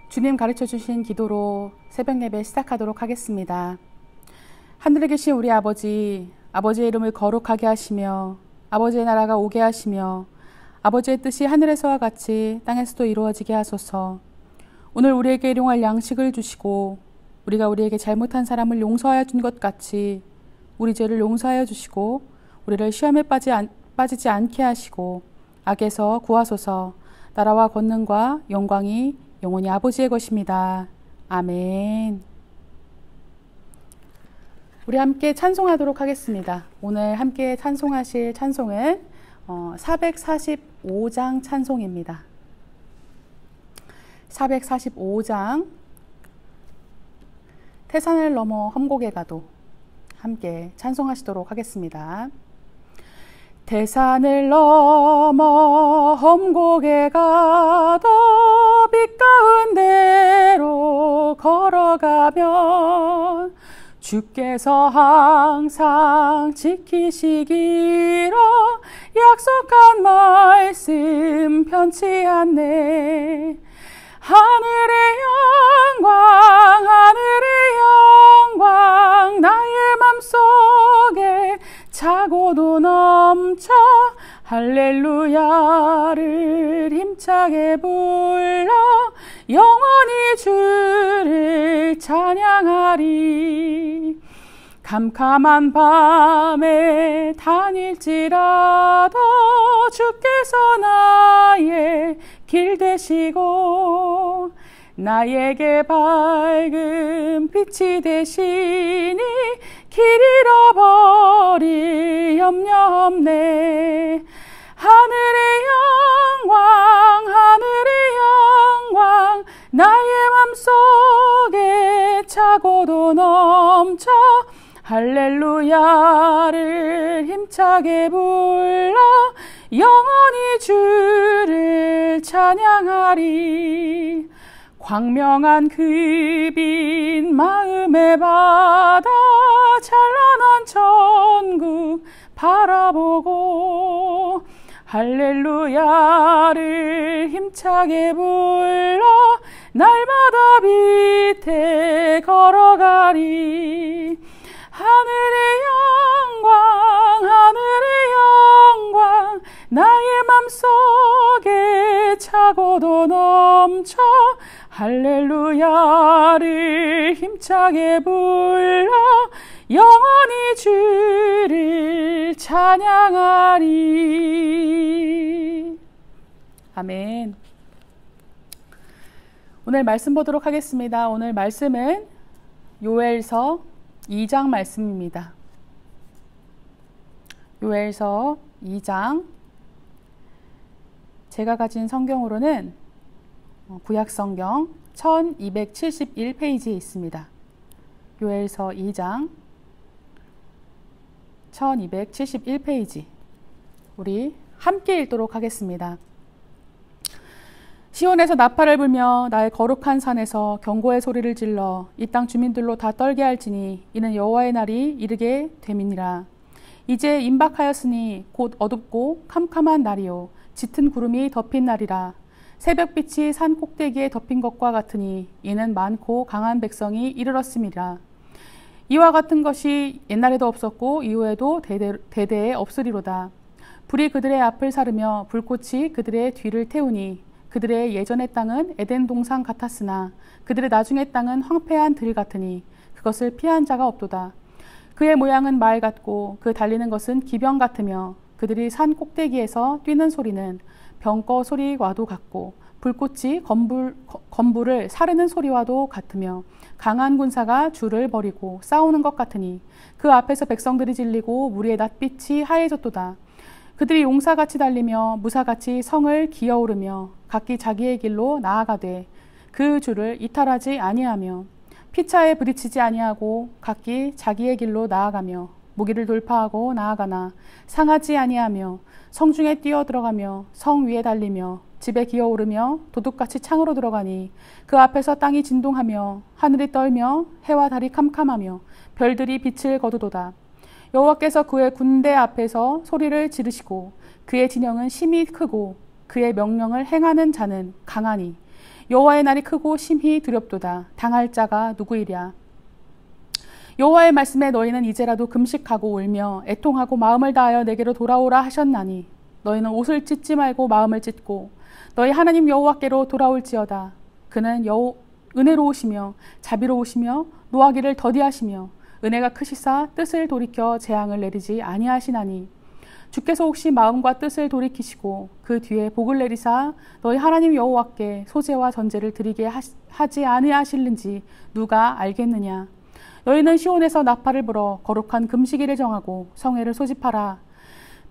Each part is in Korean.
주님 가르쳐 주신 기도로 새벽 예배 시작하도록 하겠습니다. 하늘에 계신 우리 아버지, 아버지의 이름을 거룩하게 하시며 아버지의 나라가 오게 하시며 아버지의 뜻이 하늘에서와 같이 땅에서도 이루어지게 하소서. 오늘 우리에게 일용할 양식을 주시고 우리가 우리에게 잘못한 사람을 용서하여 준 것 같이 우리 죄를 용서하여 주시고 우리를 시험에 빠지지 않게 하시고 악에서 구하소서. 나라와 권능과 영광이 영원히 아버지의 것입니다. 아멘. 우리 함께 찬송하도록 하겠습니다. 오늘 함께 찬송하실 찬송은 445장 찬송입니다. 445장 태산을 넘어 험곡에 가도 함께 찬송하시도록 하겠습니다. 태산을 넘어 험곡에 가도 빛 가운데로 걸어가면 주께서 항상 지키시기로 약속한 말씀 편치 않네. 하늘의 영광 나의 맘속에 차고도 넘쳐 할렐루야를 힘차게 불러 영원히 주를 찬양하리. 캄캄한 밤에 다닐지라도 주께서 나의 길 되시고 나에게 밝은 빛이 되시니 길 잃어버릴 염려 없네. 하늘의 영광 나의 맘속에 차고도 넘쳐 할렐루야를 힘차게 불러 영원히 주를 찬양하리. 광명한 그 빛 마음의 바다 찬란한 천국 바라보고 할렐루야를 힘차게 불러 날마다 빛에 걸어가리. 하늘의 영광 나의 맘속에 차고도 넘쳐 할렐루야를 힘차게 불러 영원히 주를 찬양하리. 아멘. 오늘 말씀 보도록 하겠습니다. 오늘 말씀은 요엘서 2장 말씀입니다. 요엘서 2장, 제가 가진 성경으로는 구약성경 1271페이지에 있습니다. 요엘서 2장 1271페이지 우리 함께 읽도록 하겠습니다. 시온에서 나팔을 불며 나의 거룩한 산에서 경고의 소리를 질러 이 땅 주민들로 다 떨게 할지니 이는 여호와의 날이 이르게 됨이니라. 이제 임박하였으니 곧 어둡고 캄캄한 날이요 짙은 구름이 덮인 날이라. 새벽빛이 산 꼭대기에 덮인 것과 같으니 이는 많고 강한 백성이 이르렀음이라. 이와 같은 것이 옛날에도 없었고 이후에도 대대에 없으리로다. 불이 그들의 앞을 사르며 불꽃이 그들의 뒤를 태우니 그들의 예전의 땅은 에덴 동산 같았으나 그들의 나중의 땅은 황폐한 들 같으니 그것을 피한 자가 없도다. 그의 모양은 말 같고 그 달리는 것은 기병 같으며 그들이 산 꼭대기에서 뛰는 소리는 병거 소리와도 같고 불꽃이 건불을 사르는 소리와도 같으며 강한 군사가 줄을 버리고 싸우는 것 같으니 그 앞에서 백성들이 질리고 무리의 낯빛이 하얘졌도다. 그들이 용사같이 달리며 무사같이 성을 기어오르며 각기 자기의 길로 나아가되 그 줄을 이탈하지 아니하며 피차에 부딪히지 아니하고 각기 자기의 길로 나아가며 무기를 돌파하고 나아가나 상하지 아니하며 성중에 뛰어들어가며 성 위에 달리며 집에 기어오르며 도둑같이 창으로 들어가니 그 앞에서 땅이 진동하며 하늘이 떨며 해와 달이 캄캄하며 별들이 빛을 거두도다. 여호와께서 그의 군대 앞에서 소리를 지르시고 그의 진영은 심히 크고 그의 명령을 행하는 자는 강하니 여호와의 날이 크고 심히 두렵도다. 당할 자가 누구이랴. 여호와의 말씀에 너희는 이제라도 금식하고 울며 애통하고 마음을 다하여 내게로 돌아오라 하셨나니 너희는 옷을 찢지 말고 마음을 찢고 너희 하나님 여호와께로 돌아올지어다. 그는 은혜로우시며 자비로우시며 노하기를 더디하시며 은혜가 크시사 뜻을 돌이켜 재앙을 내리지 아니하시나니 주께서 혹시 마음과 뜻을 돌이키시고 그 뒤에 복을 내리사 너희 하나님 여호와께 소제와 전제를 드리게 하지 아니하실는지 누가 알겠느냐. 너희는 시온에서 나팔을 불어 거룩한 금식일을 정하고 성회를 소집하라.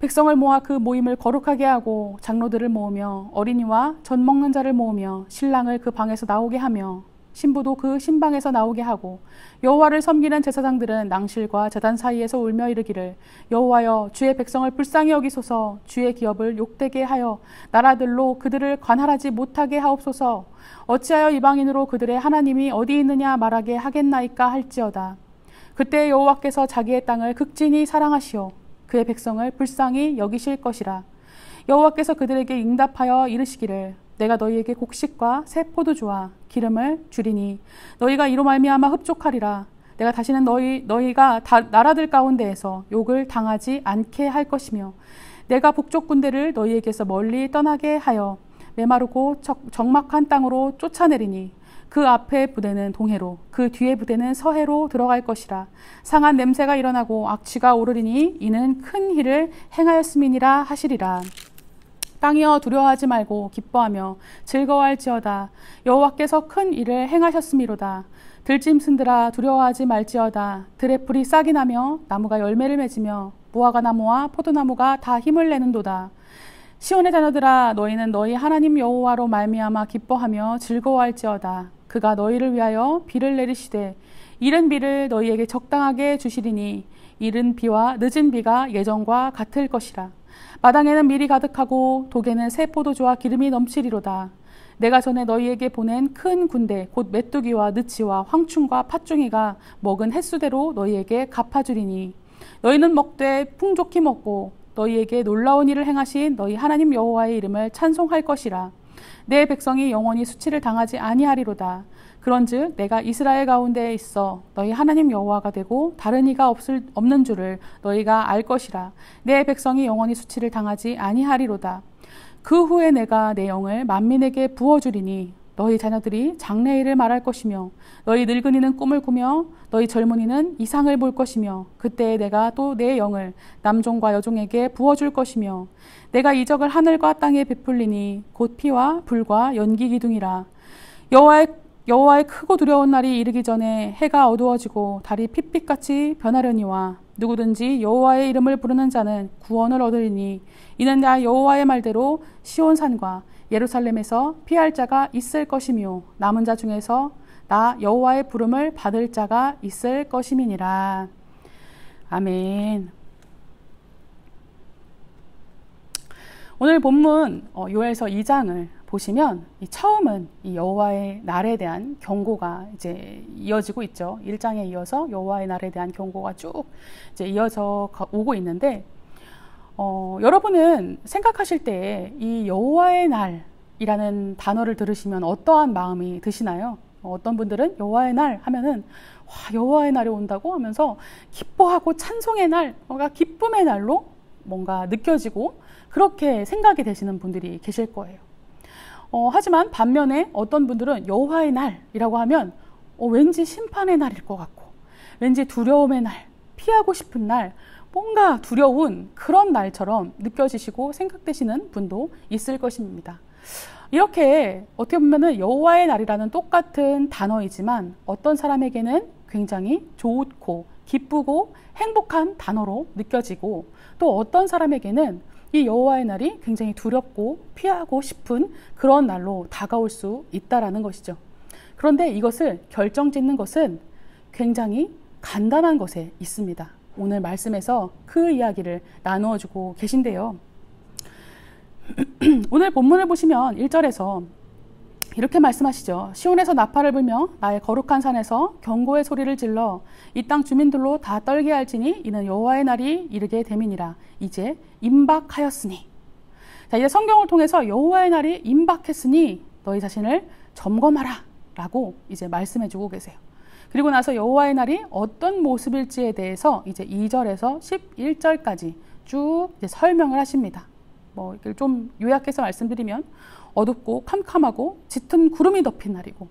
백성을 모아 그 모임을 거룩하게 하고 장로들을 모으며 어린이와 젖 먹는 자를 모으며 신랑을 그 방에서 나오게 하며 신부도 그 신방에서 나오게 하고 여호와를 섬기는 제사장들은 낭실과 제단 사이에서 울며 이르기를 여호와여 주의 백성을 불쌍히 여기소서. 주의 기업을 욕되게 하여 나라들로 그들을 관할하지 못하게 하옵소서. 어찌하여 이방인으로 그들의 하나님이 어디 있느냐 말하게 하겠나이까 할지어다. 그때 여호와께서 자기의 땅을 극진히 사랑하시오 그의 백성을 불쌍히 여기실 것이라. 여호와께서 그들에게 응답하여 이르시기를 내가 너희에게 곡식과 새 포도주와 기름을 주리니 너희가 이로 말미암아 흡족하리라. 내가 다시는 너희가 나라들 가운데에서 욕을 당하지 않게 할 것이며 내가 북쪽 군대를 너희에게서 멀리 떠나게 하여 메마르고 적막한 땅으로 쫓아내리니 그 앞에 부대는 동해로 그 뒤에 부대는 서해로 들어갈 것이라. 상한 냄새가 일어나고 악취가 오르리니 이는 큰 일을 행하였음이니라 하시리라. 땅이여 두려워하지 말고 기뻐하며 즐거워할지어다. 여호와께서 큰 일을 행하셨음이로다. 들짐승들아 두려워하지 말지어다. 들의 풀이 싹이 나며 나무가 열매를 맺으며 무화과 나무와 포도나무가 다 힘을 내는도다. 시온의 자녀들아 너희는 너희 하나님 여호와로 말미암아 기뻐하며 즐거워할지어다. 그가 너희를 위하여 비를 내리시되 이른 비를 너희에게 적당하게 주시리니 이른 비와 늦은 비가 예전과 같을 것이라. 마당에는 밀이 가득하고 독에는 새 포도주와 기름이 넘치리로다. 내가 전에 너희에게 보낸 큰 군대 곧 메뚜기와 느치와 황충과 팥중이가 먹은 횟수대로 너희에게 갚아주리니 너희는 먹되 풍족히 먹고 너희에게 놀라운 일을 행하신 너희 하나님 여호와의 이름을 찬송할 것이라. 내 백성이 영원히 수치를 당하지 아니하리로다. 그런즉 내가 이스라엘 가운데에 있어 너희 하나님 여호와가 되고 다른 이가 없는 줄을 너희가 알 것이라. 내 백성이 영원히 수치를 당하지 아니하리로다. 그 후에 내가 내 영을 만민에게 부어주리니 너희 자녀들이 장래일을 말할 것이며 너희 늙은이는 꿈을 꾸며 너희 젊은이는 이상을 볼 것이며 그때 내가 또 내 영을 남종과 여종에게 부어줄 것이며 내가 이적을 하늘과 땅에 베풀리니 곧 피와 불과 연기 기둥이라. 여호와의 크고 두려운 날이 이르기 전에 해가 어두워지고 달이 핏빛같이 변하려니와 누구든지 여호와의 이름을 부르는 자는 구원을 얻으리니 이는 나 여호와의 말대로 시온산과 예루살렘에서 피할 자가 있을 것이며 남은 자 중에서 나 여호와의 부름을 받을 자가 있을 것임이니라. 아멘. 오늘 본문 요엘서 2장을 보시면 처음은 이 여호와의 날에 대한 경고가 이제 이어지고 있죠. 1장에 이어서 여호와의 날에 대한 경고가 쭉 이제 이어져 오고 있는데 여러분은 생각하실 때 이 여호와의 날이라는 단어를 들으시면 어떠한 마음이 드시나요? 어떤 분들은 여호와의 날 하면은 와, 여호와의 날이 온다고 하면서 기뻐하고 찬송의 날, 뭔가 기쁨의 날로 뭔가 느껴지고 그렇게 생각이 되시는 분들이 계실 거예요. 하지만 반면에 어떤 분들은 여호와의 날이라고 하면 왠지 심판의 날일 것 같고 왠지 두려움의 날, 피하고 싶은 날, 뭔가 두려운 그런 날처럼 느껴지시고 생각되시는 분도 있을 것입니다. 이렇게 어떻게 보면 여호와의 날이라는 똑같은 단어이지만 어떤 사람에게는 굉장히 좋고 기쁘고 행복한 단어로 느껴지고 또 어떤 사람에게는 이 여호와의 날이 굉장히 두렵고 피하고 싶은 그런 날로 다가올 수 있다라는 것이죠. 그런데 이것을 결정짓는 것은 굉장히 간단한 것에 있습니다. 오늘 말씀에서 그 이야기를 나누어 주고 계신데요. 오늘 본문을 보시면 1절에서 이렇게 말씀하시죠. 시온에서 나팔을 불며 나의 거룩한 산에서 경고의 소리를 질러 이 땅 주민들로 다 떨게 할지니 이는 여호와의 날이 이르게 됨이니라. 이제 임박하였으니. 자, 이제 성경을 통해서 여호와의 날이 임박했으니 너희 자신을 점검하라 라고 이제 말씀해 주고 계세요. 그리고 나서 여호와의 날이 어떤 모습일지에 대해서 이제 2절에서 11절까지 쭉 이제 설명을 하십니다. 뭐 이걸 좀 요약해서 말씀드리면 어둡고 캄캄하고 짙은 구름이 덮인 날이고,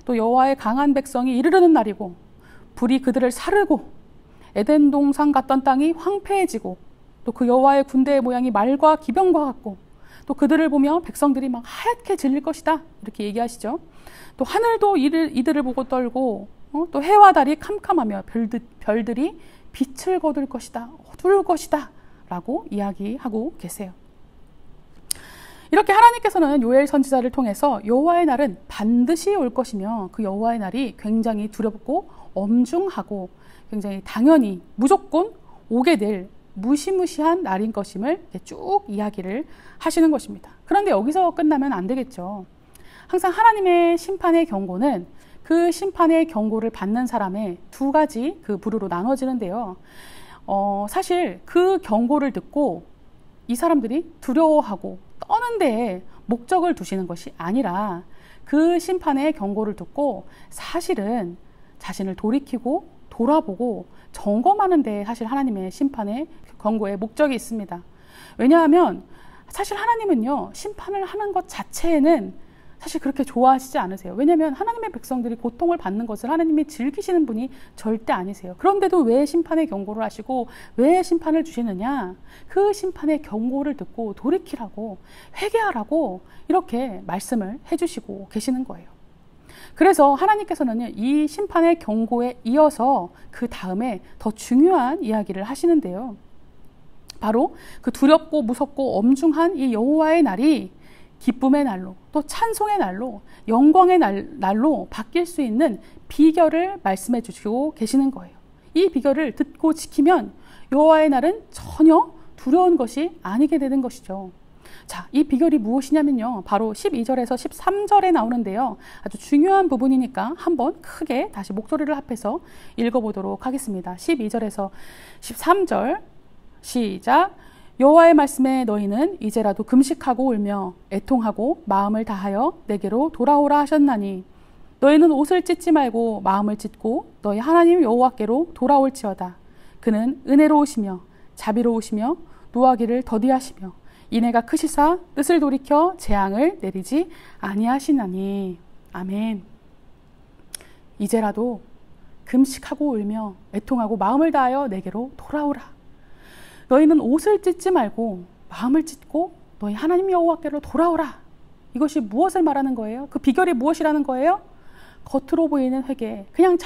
또 여호와의 강한 백성이 이르르는 날이고, 불이 그들을 사르고 에덴 동산 같던 땅이 황폐해지고, 또 그 여호와의 군대의 모양이 말과 기병과 같고, 또 그들을 보며 백성들이 막 하얗게 질릴 것이다 이렇게 얘기하시죠. 또 하늘도 이들을 보고 떨고, 또 해와 달이 캄캄하며 별들이 빛을 거둘 것이다, 어두울 것이다 라고 이야기하고 계세요. 이렇게 하나님께서는 요엘 선지자를 통해서 여호와의 날은 반드시 올 것이며, 그 여호와의 날이 굉장히 두렵고 엄중하고 굉장히 당연히 무조건 오게 될 무시무시한 날인 것임을 쭉 이야기를 하시는 것입니다. 그런데 여기서 끝나면 안 되겠죠. 항상 하나님의 심판의 경고는 그 심판의 경고를 받는 사람의 두 가지 그 부류로 나눠지는데요. 사실 그 경고를 듣고 이 사람들이 두려워하고 떠는 데에 목적을 두시는 것이 아니라, 그 심판의 경고를 듣고 사실은 자신을 돌이키고 돌아보고 점검하는 데 사실 하나님의 심판의 경고의 목적이 있습니다. 왜냐하면 사실 하나님은요, 심판을 하는 것 자체에는 사실 그렇게 좋아하시지 않으세요. 왜냐하면 하나님의 백성들이 고통을 받는 것을 하나님이 즐기시는 분이 절대 아니세요. 그런데도 왜 심판의 경고를 하시고 왜 심판을 주시느냐? 그 심판의 경고를 듣고 돌이키라고, 회개하라고 이렇게 말씀을 해주시고 계시는 거예요. 그래서 하나님께서는 이 심판의 경고에 이어서 그 다음에 더 중요한 이야기를 하시는데요. 바로 그 두렵고 무섭고 엄중한 이 여호와의 날이 기쁨의 날로, 또 찬송의 날로, 영광의 날로 바뀔 수 있는 비결을 말씀해 주시고 계시는 거예요. 이 비결을 듣고 지키면 여호와의 날은 전혀 두려운 것이 아니게 되는 것이죠. 자, 이 비결이 무엇이냐면요, 바로 12절에서 13절에 나오는데요. 아주 중요한 부분이니까 한번 크게 다시 목소리를 합해서 읽어보도록 하겠습니다. 12절에서 13절 시작. 여호와의 말씀에 너희는 이제라도 금식하고 울며 애통하고 마음을 다하여 내게로 돌아오라 하셨나니, 너희는 옷을 찢지 말고 마음을 찢고 너희 하나님 여호와께로 돌아올지어다. 그는 은혜로우시며 자비로우시며 노하기를 더디하시며 인애가 크시사 뜻을 돌이켜 재앙을 내리지 아니하시나니. 아멘. 이제라도 금식하고 울며 애통하고 마음을 다하여 내게로 돌아오라. 너희는 옷을 찢지 말고 마음을 찢고 너희 하나님 여호와께로 돌아오라. 이것이 무엇을 말하는 거예요? 그 비결이 무엇이라는 거예요? 겉으로 보이는 회개, 그냥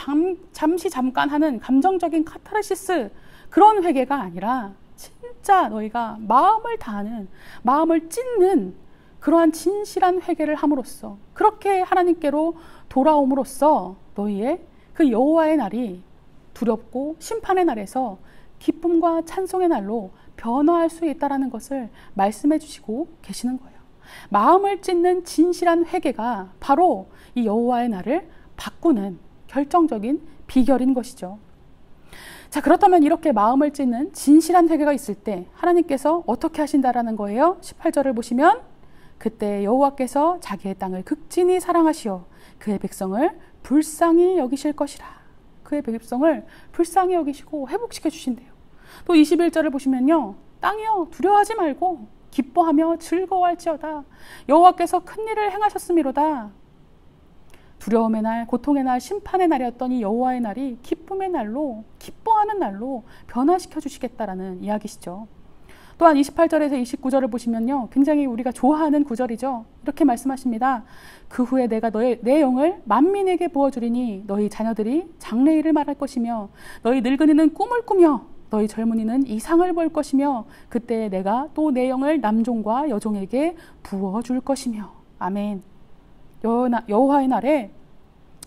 잠시 잠깐 하는 감정적인 카타르시스, 그런 회개가 아니라 진짜 너희가 마음을 다하는, 마음을 찢는 그러한 진실한 회개를 함으로써, 그렇게 하나님께로 돌아옴으로써 너희의 그 여호와의 날이 두렵고 심판의 날에서 기쁨과 찬송의 날로 변화할 수 있다는 것을 말씀해 주시고 계시는 거예요. 마음을 찢는 진실한 회개가 바로 이 여호와의 날을 바꾸는 결정적인 비결인 것이죠. 자, 그렇다면 이렇게 마음을 찢는 진실한 회개가 있을 때 하나님께서 어떻게 하신다라는 거예요? 18절을 보시면, 그때 여호와께서 자기의 땅을 극진히 사랑하시어 그의 백성을 불쌍히 여기실 것이라. 그의 백성을 불쌍히 여기시고 회복시켜 주신대요. 또 21절을 보시면요, 땅이여 두려워하지 말고 기뻐하며 즐거워할지어다. 여호와께서 큰 일을 행하셨음이로다. 두려움의 날, 고통의 날, 심판의 날이었던 이 여호와의 날이 기쁨의 날로, 기뻐하는 날로 변화시켜 주시겠다라는 이야기시죠. 또한 28절에서 29절을 보시면요, 굉장히 우리가 좋아하는 구절이죠. 이렇게 말씀하십니다. 그 후에 내가 내 영을 만민에게 부어주리니 너희 자녀들이 장래일을 말할 것이며 너희 늙은이는 꿈을 꾸며 너희 젊은이는 이상을 볼 것이며 그때 내가 또 내 영을 남종과 여종에게 부어줄 것이며. 아멘. 여호와의 날에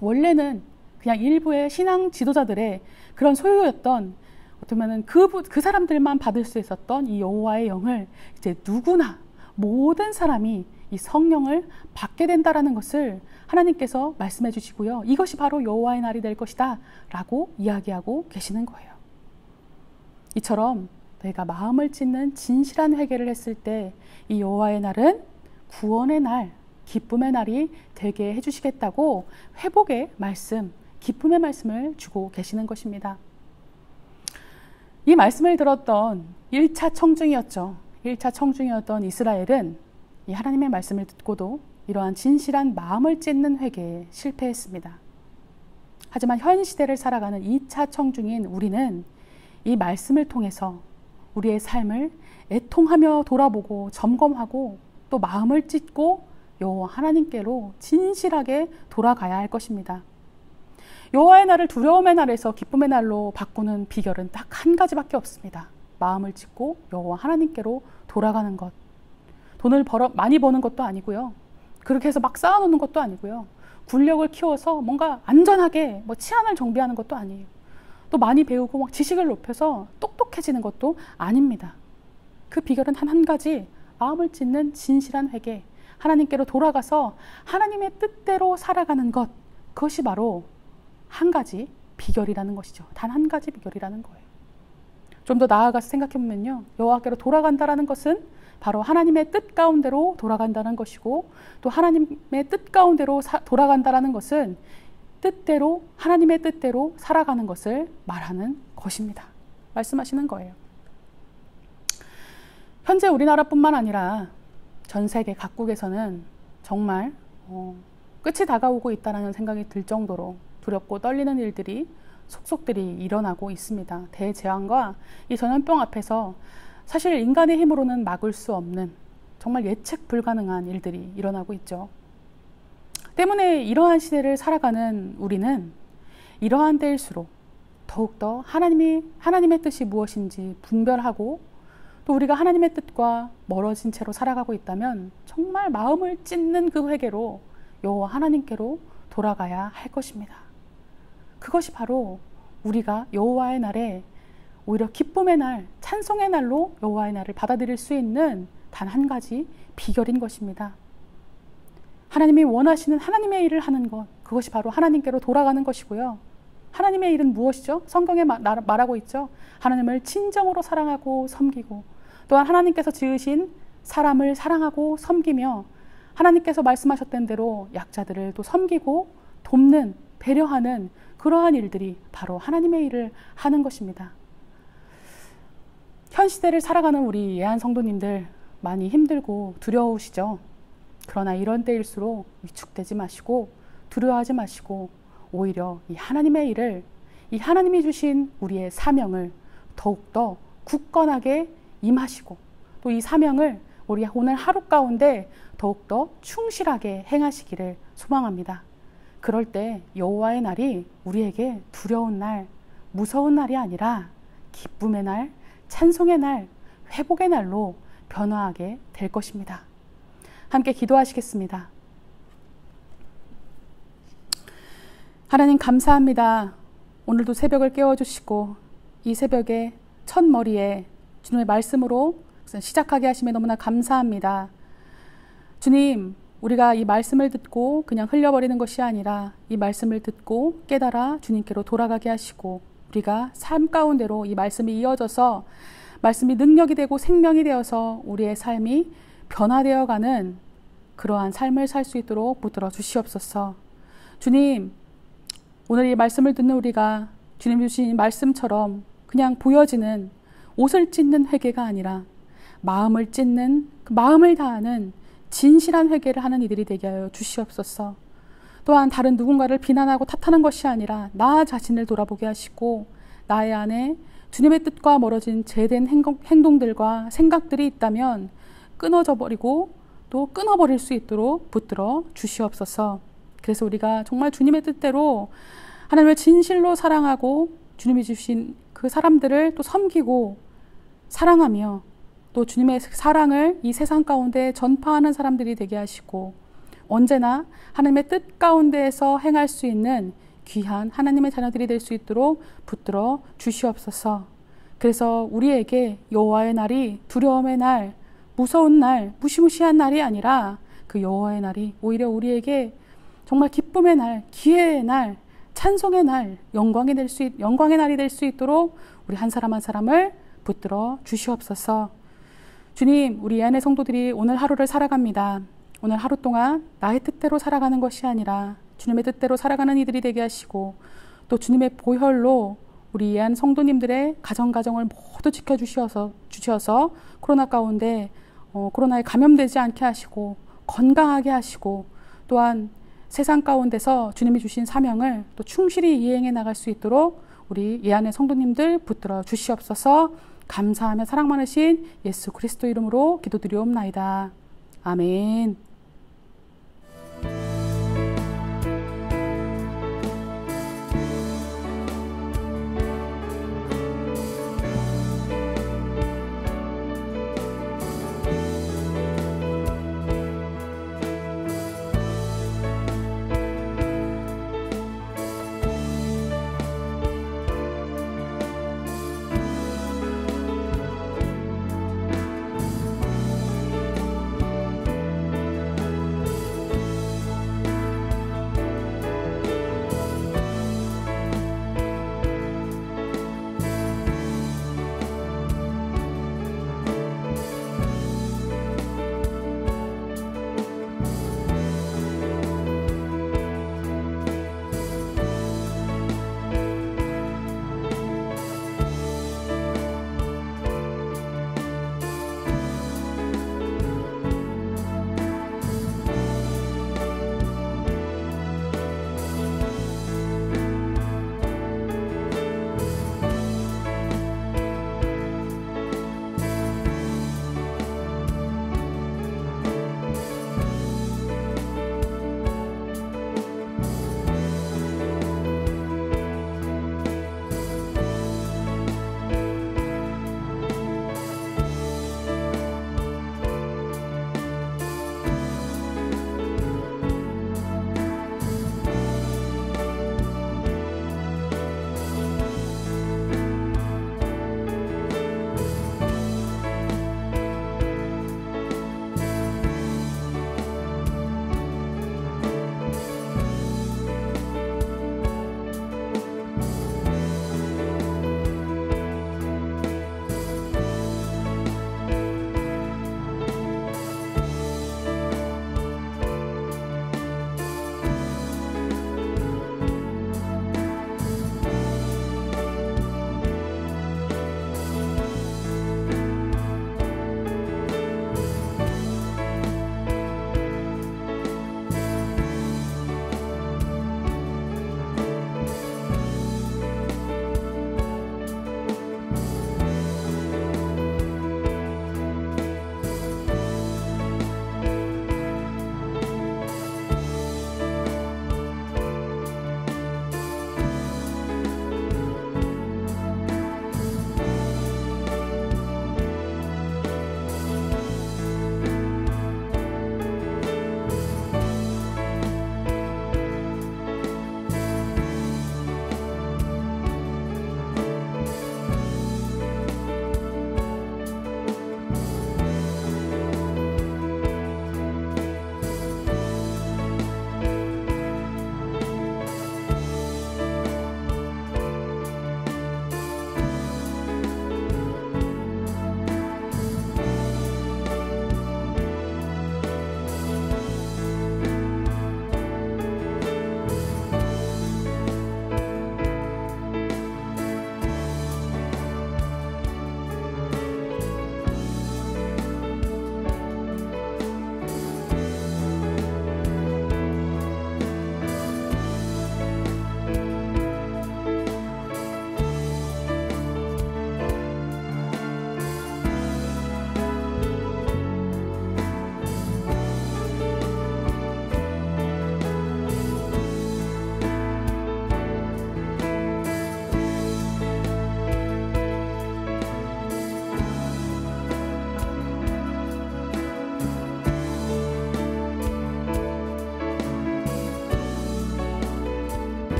원래는 그냥 일부의 신앙 지도자들의 그런 소유였던, 어쩌면은 그 사람들만 받을 수 있었던 이 여호와의 영을 이제 누구나, 모든 사람이 이 성령을 받게 된다라는 것을 하나님께서 말씀해 주시고요. 이것이 바로 여호와의 날이 될 것이다 라고 이야기하고 계시는 거예요. 이처럼 너희가 마음을 찢는 진실한 회개를 했을 때 이 여호와의 날은 구원의 날, 기쁨의 날이 되게 해주시겠다고 회복의 말씀, 기쁨의 말씀을 주고 계시는 것입니다. 이 말씀을 들었던 1차 청중이었죠. 1차 청중이었던 이스라엘은 이 하나님의 말씀을 듣고도 이러한 진실한 마음을 찢는 회개에 실패했습니다. 하지만 현 시대를 살아가는 2차 청중인 우리는 이 말씀을 통해서 우리의 삶을 애통하며 돌아보고 점검하고 또 마음을 찢고 여호와 하나님께로 진실하게 돌아가야 할 것입니다. 여호와의 날을 두려움의 날에서 기쁨의 날로 바꾸는 비결은 딱 한 가지밖에 없습니다. 마음을 찢고 여호와 하나님께로 돌아가는 것. 돈을 많이 버는 것도 아니고요. 그렇게 해서 막 쌓아놓는 것도 아니고요. 군력을 키워서 뭔가 안전하게 치안을 정비하는 것도 아니에요. 또 많이 배우고 막 지식을 높여서 똑똑해지는 것도 아닙니다. 그 비결은 한 가지, 마음을 찢는 진실한 회개, 하나님께로 돌아가서 하나님의 뜻대로 살아가는 것, 그것이 바로 한 가지 비결이라는 것이죠. 단 한 가지 비결이라는 거예요. 좀 더 나아가서 생각해보면요, 여호와께로 돌아간다라는 것은 바로 하나님의 뜻 가운데로 돌아간다는 것이고, 또 하나님의 뜻 가운데로 돌아간다라는 것은 뜻대로, 하나님의 뜻대로 살아가는 것을 말하는 것입니다. 말씀하시는 거예요. 현재 우리나라뿐만 아니라 전 세계 각국에서는 정말 끝이 다가오고 있다는 생각이 들 정도로 두렵고 떨리는 일들이 속속들이 일어나고 있습니다. 대재앙과 이 전염병 앞에서 사실 인간의 힘으로는 막을 수 없는 정말 예측 불가능한 일들이 일어나고 있죠. 때문에 이러한 시대를 살아가는 우리는 이러한 때일수록 더욱더 하나님의 뜻이 무엇인지 분별하고, 또 우리가 하나님의 뜻과 멀어진 채로 살아가고 있다면 정말 마음을 찢는 그 회개로 여호와 하나님께로 돌아가야 할 것입니다. 그것이 바로 우리가 여호와의 날에 오히려 기쁨의 날, 찬송의 날로 여호와의 날을 받아들일 수 있는 단 한 가지 비결인 것입니다. 하나님이 원하시는 하나님의 일을 하는 것, 그것이 바로 하나님께로 돌아가는 것이고요. 하나님의 일은 무엇이죠? 성경에 말하고 있죠. 하나님을 진정으로 사랑하고 섬기고, 또한 하나님께서 지으신 사람을 사랑하고 섬기며, 하나님께서 말씀하셨던 대로 약자들을 또 섬기고 돕는, 배려하는 그러한 일들이 바로 하나님의 일을 하는 것입니다. 현 시대를 살아가는 우리 예한 성도님들 많이 힘들고 두려우시죠? 그러나 이런 때일수록 위축되지 마시고 두려워하지 마시고, 오히려 이 하나님의 일을, 이 하나님이 주신 우리의 사명을 더욱더 굳건하게 임하시고, 또 이 사명을 우리 오늘 하루 가운데 더욱더 충실하게 행하시기를 소망합니다. 그럴 때 여호와의 날이 우리에게 두려운 날, 무서운 날이 아니라 기쁨의 날, 찬송의 날, 회복의 날로 변화하게 될 것입니다. 함께 기도하시겠습니다. 하나님 감사합니다. 오늘도 새벽을 깨워주시고 이 새벽에 첫 머리에 주님의 말씀으로 시작하게 하심에 너무나 감사합니다. 주님, 우리가 이 말씀을 듣고 그냥 흘려버리는 것이 아니라 이 말씀을 듣고 깨달아 주님께로 돌아가게 하시고, 우리가 삶 가운데로 이 말씀이 이어져서 말씀이 능력이 되고 생명이 되어서 우리의 삶이 변화되어가는 그러한 삶을 살 수 있도록 붙들어 주시옵소서. 주님, 오늘 이 말씀을 듣는 우리가 주님 주신 말씀처럼 그냥 보여지는 옷을 찢는 회개가 아니라 마음을 찢는, 마음을 다하는 진실한 회개를 하는 이들이 되게 하여 주시옵소서. 또한 다른 누군가를 비난하고 탓하는 것이 아니라 나 자신을 돌아보게 하시고, 나의 안에 주님의 뜻과 멀어진 죄된 행동들과 생각들이 있다면 끊어져 버리고 또 끊어버릴 수 있도록 붙들어 주시옵소서. 그래서 우리가 정말 주님의 뜻대로 하나님을 진실로 사랑하고 주님이 주신 그 사람들을 또 섬기고 사랑하며, 또 주님의 사랑을 이 세상 가운데 전파하는 사람들이 되게 하시고, 언제나 하나님의 뜻 가운데에서 행할 수 있는 귀한 하나님의 자녀들이 될 수 있도록 붙들어 주시옵소서. 그래서 우리에게 여호와의 날이 두려움의 날, 무서운 날, 무시무시한 날이 아니라 그 여호와의 날이 오히려 우리에게 정말 기쁨의 날, 기회의 날, 찬송의 날, 영광의 날이 될 수 있도록 우리 한 사람 한 사람을 붙들어 주시옵소서. 주님, 우리 안의 성도들이 오늘 하루를 살아갑니다. 오늘 하루 동안 나의 뜻대로 살아가는 것이 아니라 주님의 뜻대로 살아가는 이들이 되게 하시고, 또 주님의 보혈로 우리 예한 성도님들의 가정을 모두 지켜주셔서 코로나 가운데 코로나에 감염되지 않게 하시고 건강하게 하시고, 또한 세상 가운데서 주님이 주신 사명을 또 충실히 이행해 나갈 수 있도록 우리 예안의 성도님들 붙들어 주시옵소서. 감사하며 사랑 많으신 예수 그리스도 이름으로 기도드리옵나이다. 아멘.